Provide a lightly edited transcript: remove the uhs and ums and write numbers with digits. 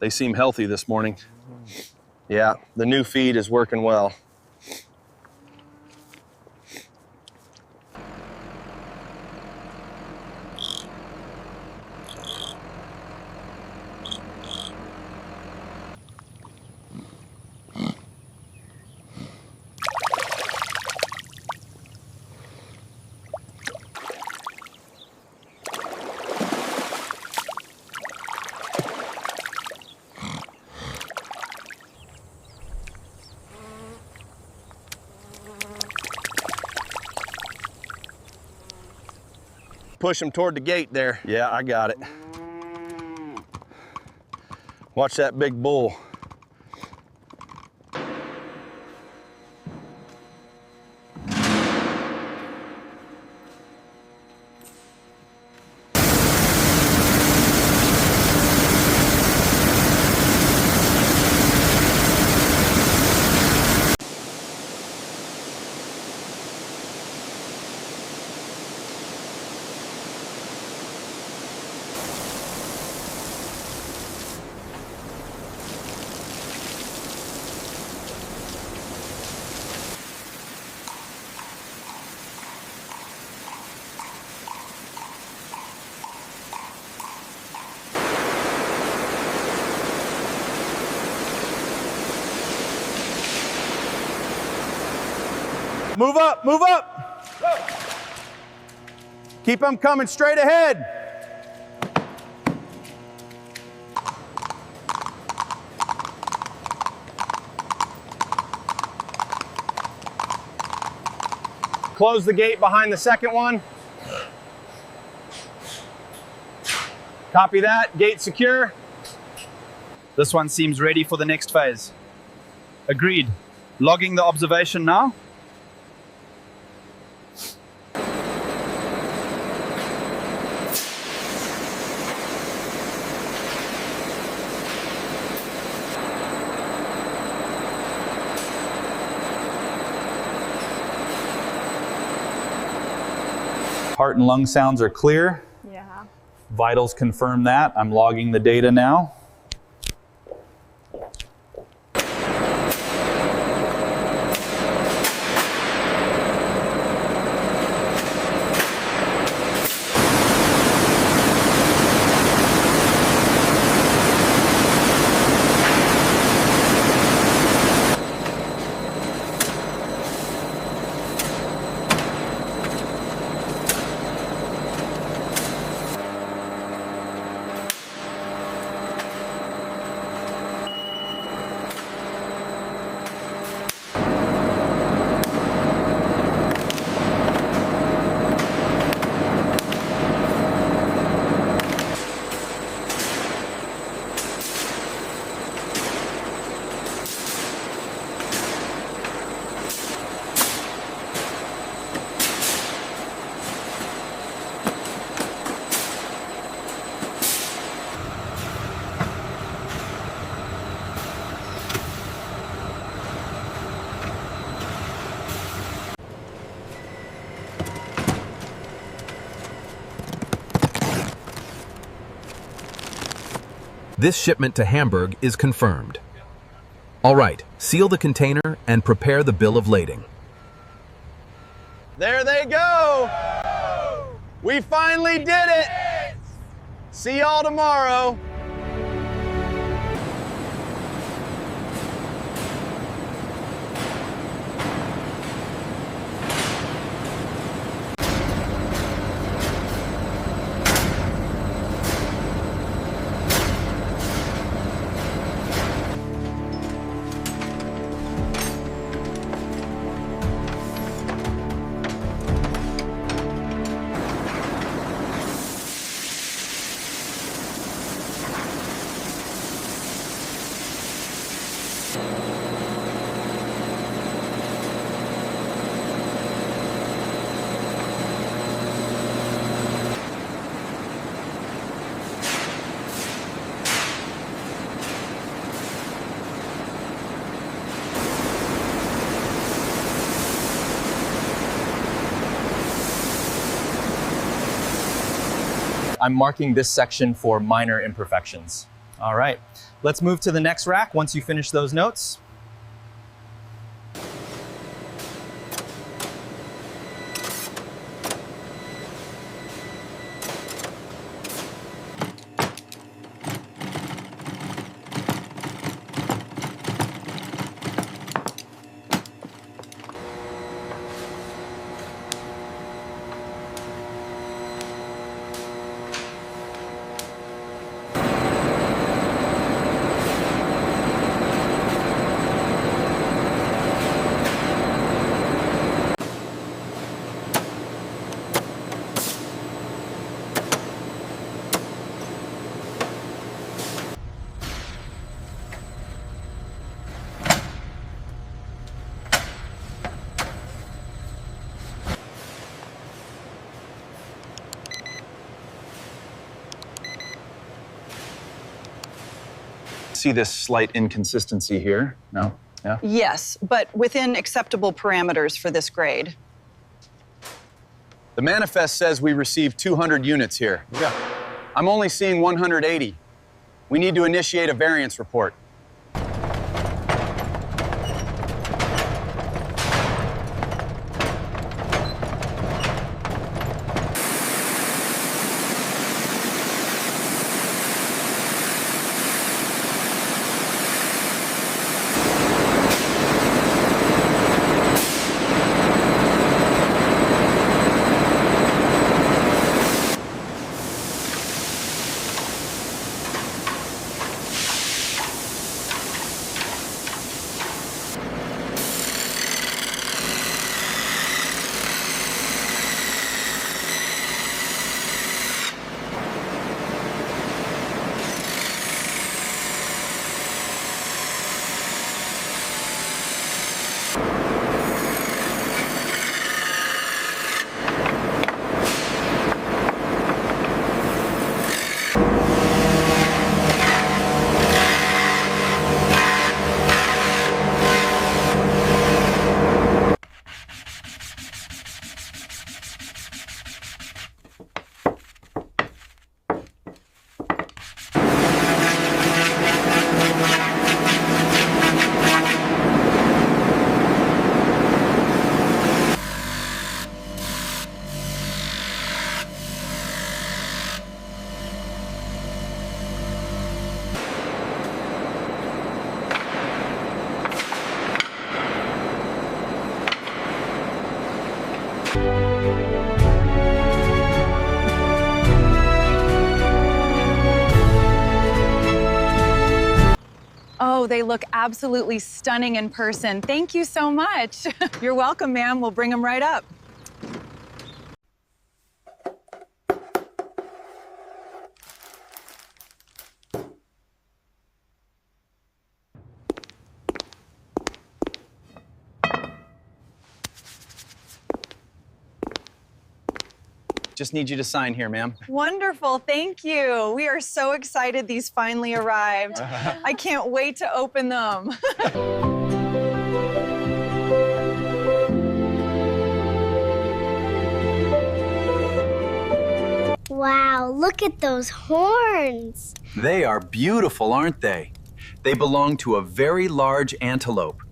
They seem healthy this morning. Yeah, the new feed is working well. Push him toward the gate there. Yeah, I got it. Watch that big bull. Move up, move up. Keep them coming straight ahead. Close the gate behind the second one. Copy that, gate secure. This one seems ready for the next phase. Agreed. Logging the observation now. Heart and lung sounds are clear. Yeah. Vitals confirm that. I'm logging the data now. This shipment to Hamburg is confirmed. All right, seal the container and prepare the bill of lading. There they go. We finally did it. See y'all tomorrow. I'm marking this section for minor imperfections. All right, let's move to the next rack once you finish those notes. See this slight inconsistency here? No? Yeah? Yes, but within acceptable parameters for this grade. The manifest says we received 200 units here. Yeah. I'm only seeing 180. We need to initiate a variance report. Oh, they look absolutely stunning in person. Thank you so much. You're welcome, ma'am. We'll bring them right up. Just need you to sign here, ma'am. Wonderful, thank you. We are so excited these finally arrived. I can't wait to open them. Wow, look at those horns. They are beautiful, aren't they? They belong to a very large antelope.